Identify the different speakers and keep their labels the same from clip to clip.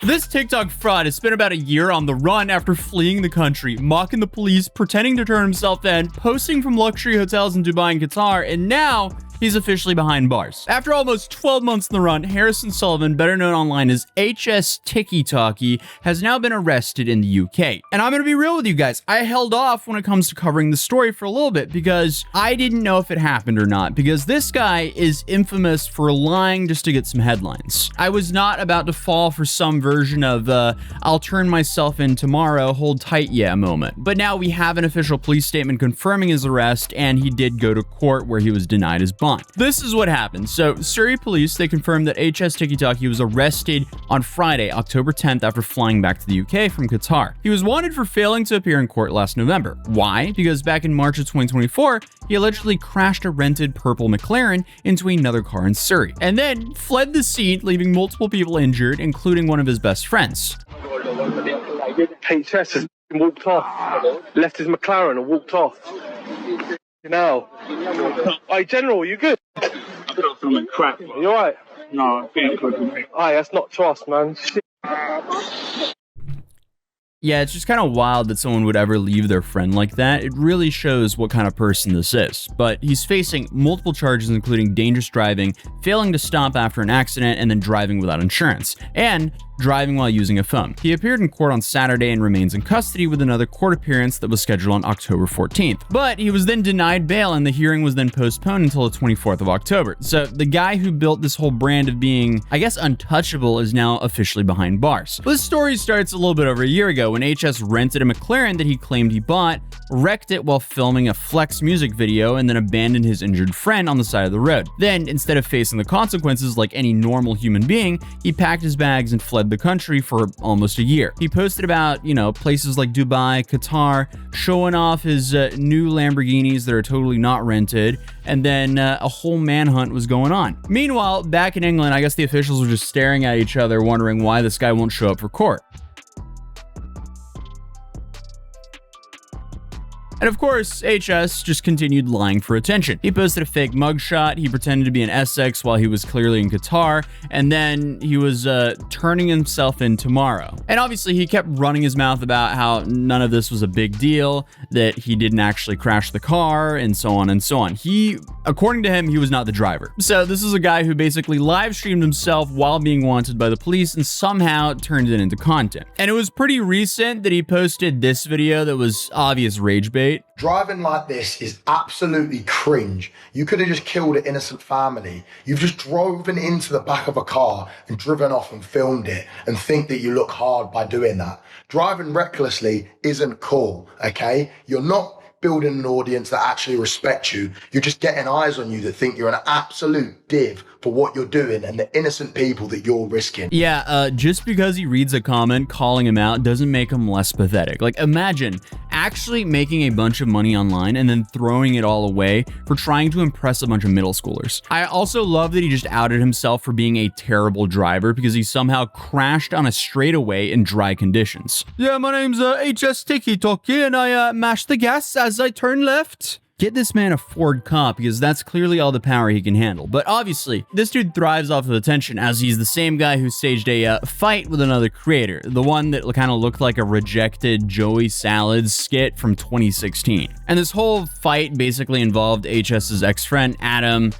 Speaker 1: This TikTok fraud has spent about a year on the run after fleeing the country, mocking the police, pretending to turn himself in, posting from luxury hotels in Dubai and Qatar, and now he's officially behind bars. After almost 12 months in the run, Harrison Sullivan, better known online as TikTikky, has now been arrested in the UK. And I'm gonna be real with you guys, I held off when it comes to covering the story for a little bit because I didn't know if it happened or not, because this guy is infamous for lying just to get some headlines. I was not about to fall for some version of I'll turn myself in tomorrow, hold tight yeah moment. But now we have an official police statement confirming his arrest, and he did go to court where he was denied his bond. This is what happened. So Surrey police, they confirmed that TikTikky was arrested on Friday, October 10th after flying back to the UK from Qatar. He was wanted for failing to appear in court last November. Why? Because back in March of 2024, he allegedly crashed a rented purple McLaren into another car in Surrey, and then fled the scene, leaving multiple people injured, including one of his best friends.
Speaker 2: HS has walked off, left his McLaren and walked off. You know. Hey, General, you good?
Speaker 3: I got something crap.
Speaker 2: You alright?
Speaker 3: No, I'm feeling good with me.
Speaker 2: Aye, that's not trust, man. Shit.
Speaker 1: Yeah, it's just kind of wild that someone would ever leave their friend like that. It really shows what kind of person this is. But he's facing multiple charges, including dangerous driving, failing to stop after an accident, and then driving without insurance, and driving while using a phone. He appeared in court on Saturday and remains in custody with another court appearance that was scheduled on October 14th. But he was then denied bail, and the hearing was then postponed until the 24th of October. So the guy who built this whole brand of being, I guess, untouchable is now officially behind bars. This story starts a little bit over a year ago when HS rented a McLaren that he claimed he bought, wrecked it while filming a Flex music video, and then abandoned his injured friend on the side of the road. Then, instead of facing the consequences like any normal human being, he packed his bags and fled the country for almost a year. He posted about, places like Dubai, Qatar, showing off his new Lamborghinis that are totally not rented, and then a whole manhunt was going on. Meanwhile, back in England, I guess the officials were just staring at each other, wondering why this guy won't show up for court. And of course, HS just continued lying for attention. He posted a fake mugshot, he pretended to be in Essex while he was clearly in Qatar, and then he was turning himself in tomorrow. And obviously he kept running his mouth about how none of this was a big deal, that he didn't actually crash the car, and so on and so on. According to him, he was not the driver. So this is a guy who basically live streamed himself while being wanted by the police and somehow turned it into content. And it was pretty recent that he posted this video that was obvious rage bait.
Speaker 4: Driving like this is absolutely cringe. You could have just killed an innocent family. You've just driven into the back of a car and driven off and filmed it and think that you look hard by doing that. Driving recklessly isn't cool, okay? You're not building an audience that actually respect you. You're just getting eyes on you that think you're an absolute div for what you're doing and the innocent people that you're risking.
Speaker 1: Yeah, just because he reads a comment calling him out doesn't make him less pathetic. Like, imagine actually making a bunch of money online and then throwing it all away for trying to impress a bunch of middle schoolers. I also love that he just outed himself for being a terrible driver because he somehow crashed on a straightaway in dry conditions. Yeah, my name's TikTikky, and I mashed the gas as I turn left. Get this man a Ford cop because that's clearly all the power he can handle. But obviously, this dude thrives off of attention as he's the same guy who staged a fight with another creator, the one that kind of looked like a rejected Joey Salads skit from 2016. And this whole fight basically involved HS's ex-friend, Adam.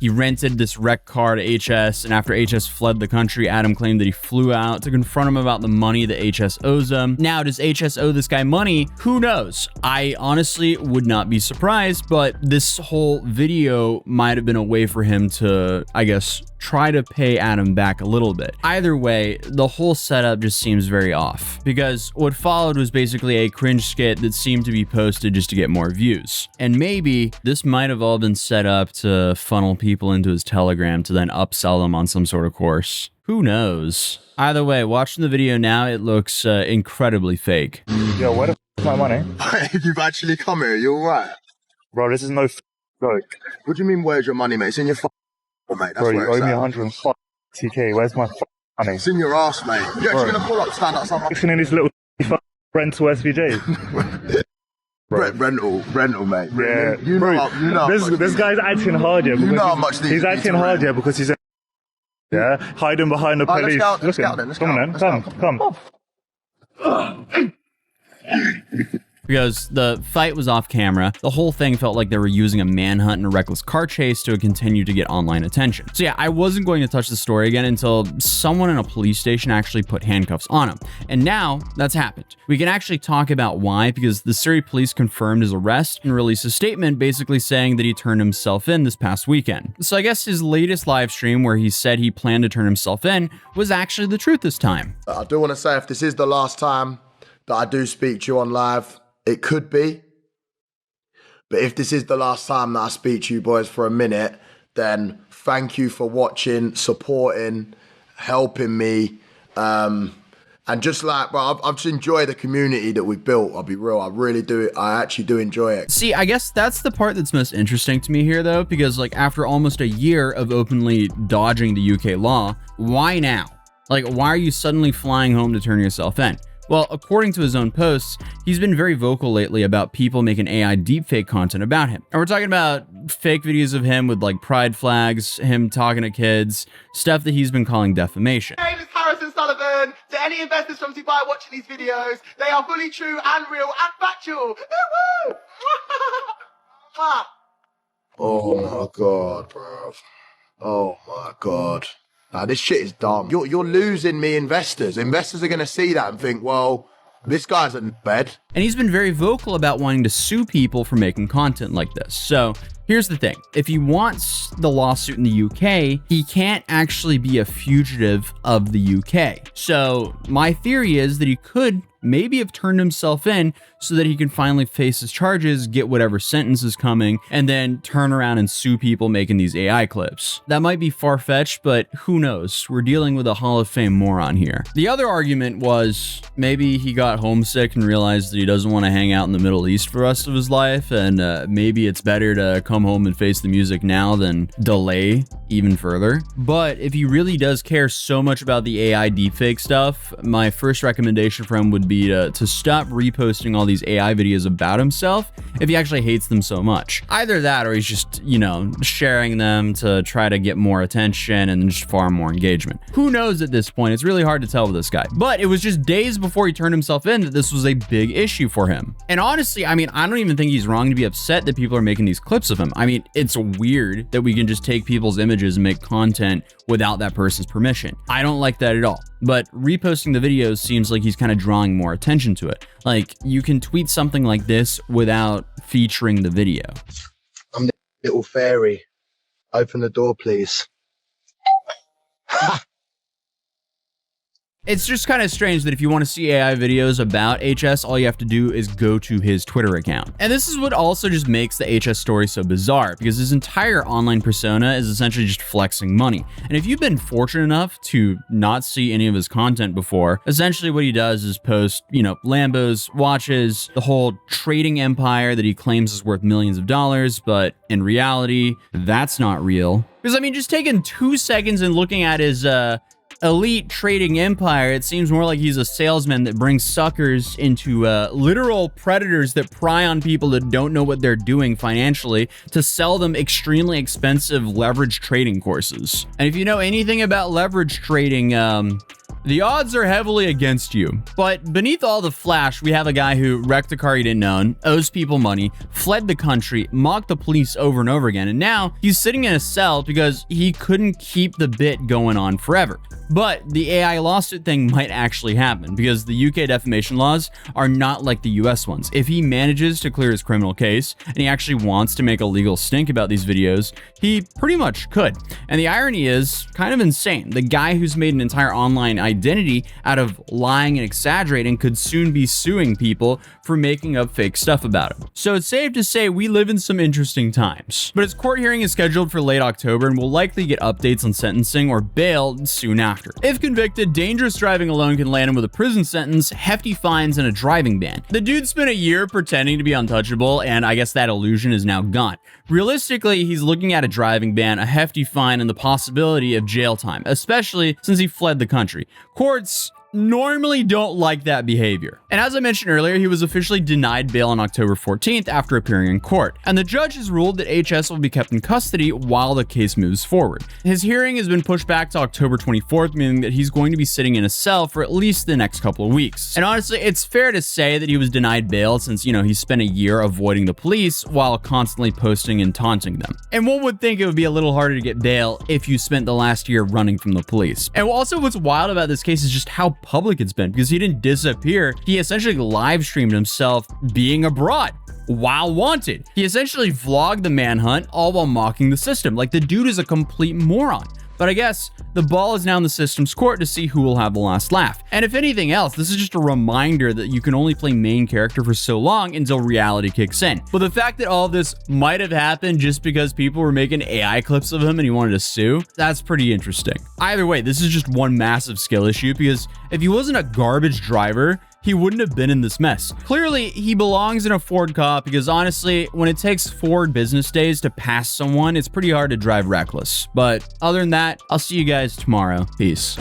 Speaker 1: He rented this wrecked car to HS, and after HS fled the country, Adam claimed that he flew out to confront him about the money that HS owes him. Now, does HS owe this guy money? Who knows? I honestly would not be surprised, but this whole video might have been a way for him to, I guess, try to pay Adam back a little bit. Either way, the whole setup just seems very off, because what followed was basically a cringe skit that seemed to be posted just to get more views. And maybe this might have all been set up to funnel people into his Telegram to then upsell them on some sort of course. Who knows? Either way, watching the video now, it looks incredibly fake.
Speaker 5: Yo, where the f*** is my money?
Speaker 4: You've actually come here, you alright?
Speaker 5: Bro, this is no joke.
Speaker 4: What do you mean, where's your money, mate? It's in your mate. That's
Speaker 5: bro, you
Speaker 4: where
Speaker 5: owe
Speaker 4: it's
Speaker 5: me
Speaker 4: at.
Speaker 5: 105 TK. Where's my money?
Speaker 4: It's in your ass, mate. You're actually gonna pull up, stand up, something.
Speaker 5: Fixing in this little rental SVJ.
Speaker 4: rental, mate.
Speaker 5: Yeah,
Speaker 4: you know.
Speaker 5: This guy's acting hard, yeah.
Speaker 4: You know how much these
Speaker 5: he's acting hard, yeah, because he's Yeah, hiding behind the
Speaker 4: Alright,
Speaker 5: police.
Speaker 4: let's get out then. Let's
Speaker 5: Come
Speaker 4: get
Speaker 5: on
Speaker 4: out.
Speaker 5: then,
Speaker 4: Let's get out.
Speaker 5: come.
Speaker 1: Because the fight was off camera, the whole thing felt like they were using a manhunt and a reckless car chase to continue to get online attention. So yeah, I wasn't going to touch the story again until someone in a police station actually put handcuffs on him. And now that's happened. We can actually talk about why, because the Surrey police confirmed his arrest and released a statement basically saying that he turned himself in this past weekend. So I guess his latest live stream where he said he planned to turn himself in was actually the truth this time.
Speaker 4: I do want to say, if this is the last time that I do speak to you on live, it could be. But if this is the last time that I speak to you boys for a minute, then thank you for watching, supporting, helping me. And just like, bro, I've just enjoyed the community that we've built. I'll be real. I really do. I actually do enjoy it.
Speaker 1: See, I guess that's the part that's most interesting to me here, though, because like after almost a year of openly dodging the UK law, why now? Like, why are you suddenly flying home to turn yourself in? Well, according to his own posts, he's been very vocal lately about people making AI deepfake content about him. And we're talking about fake videos of him with like pride flags, him talking to kids, stuff that he's been calling defamation.
Speaker 6: My name is Harrison Sullivan. To any investors from Dubai watching these videos, they are fully true and real and factual. Woo-woo!
Speaker 4: Oh my God, bro. Oh my God. Nah, this shit is dumb. You're losing me investors. Investors are going to see that and think, well, this guy's in bed.
Speaker 1: And he's been very vocal about wanting to sue people for making content like this. So here's the thing. If he wants the lawsuit in the UK, he can't actually be a fugitive of the UK. So my theory is that he could maybe have turned himself in so that he can finally face his charges, get whatever sentence is coming, and then turn around and sue people making these AI clips. That might be far-fetched, but who knows? We're dealing with a Hall of Fame moron here. The other argument was maybe he got homesick and realized that he doesn't want to hang out in the Middle East for the rest of his life, and maybe it's better to come home and face the music now than delay even further. But if he really does care so much about the AI deepfake stuff, my first recommendation for him would be to stop reposting all these AI videos about himself if he actually hates them so much. Either that or he's just, you know, sharing them to try to get more attention and just farm more engagement. Who knows at this point? It's really hard to tell with this guy. But it was just days before he turned himself in that this was a big issue for him. And honestly, I mean, I don't even think he's wrong to be upset that people are making these clips of him. I mean, it's weird that we can just take people's images and make content without that person's permission. I don't like that at all. But reposting the videos seems like he's kind of drawing more attention to it. Like, you can tweet something like this without featuring the video.
Speaker 4: I'm the little fairy. Open the door, please.
Speaker 1: It's just kind of strange that if you want to see AI videos about HS, all you have to do is go to his Twitter account. And this is what also just makes the HS story so bizarre, because his entire online persona is essentially just flexing money. And if you've been fortunate enough to not see any of his content before, essentially what he does is post, you know, Lambos, watches, the whole trading empire that he claims is worth millions of dollars, but in reality, that's not real. Because I mean, just taking 2 seconds and looking at his, elite trading empire, it seems more like he's a salesman that brings suckers into literal predators that pry on people that don't know what they're doing financially to sell them extremely expensive leverage trading courses. And if you know anything about leverage trading, the odds are heavily against you. But beneath all the flash, we have a guy who wrecked a car he didn't own, owes people money, fled the country, mocked the police over and over again, and now he's sitting in a cell because he couldn't keep the bit going on forever. But the AI lawsuit thing might actually happen because the UK defamation laws are not like the US ones. If he manages to clear his criminal case and he actually wants to make a legal stink about these videos, he pretty much could. And the irony is kind of insane. The guy who's made an entire online identity out of lying and exaggerating could soon be suing people for making up fake stuff about him. So it's safe to say we live in some interesting times. But his court hearing is scheduled for late October and we'll likely get updates on sentencing or bail soon after. If convicted, dangerous driving alone can land him with a prison sentence, hefty fines, and a driving ban. The dude spent a year pretending to be untouchable, and I guess that illusion is now gone. Realistically, he's looking at a driving ban, a hefty fine, and the possibility of jail time, especially since he fled the country. Courts normally don't like that behavior. And as I mentioned earlier, he was officially denied bail on October 14th after appearing in court. And the judge has ruled that HS will be kept in custody while the case moves forward. His hearing has been pushed back to October 24th, meaning that he's going to be sitting in a cell for at least the next couple of weeks. And honestly, it's fair to say that he was denied bail since, he spent a year avoiding the police while constantly posting and taunting them. And one would think it would be a little harder to get bail if you spent the last year running from the police. And also what's wild about this case is just how public it's been, because he didn't disappear. He essentially live streamed himself being abroad while wanted. He essentially vlogged the manhunt, all while mocking the system. Like, the dude is a complete moron. But I guess the ball is now in the system's court to see who will have the last laugh. And if anything else, this is just a reminder that you can only play main character for so long until reality kicks in. But the fact that all this might have happened just because people were making AI clips of him and he wanted to sue, that's pretty interesting. Either way, this is just one massive skill issue, because if he wasn't a garbage driver, he wouldn't have been in this mess. Clearly, he belongs in a Ford cop, because honestly, when it takes 4 business days to pass someone, it's pretty hard to drive reckless. But other than that, I'll see you guys tomorrow. Peace.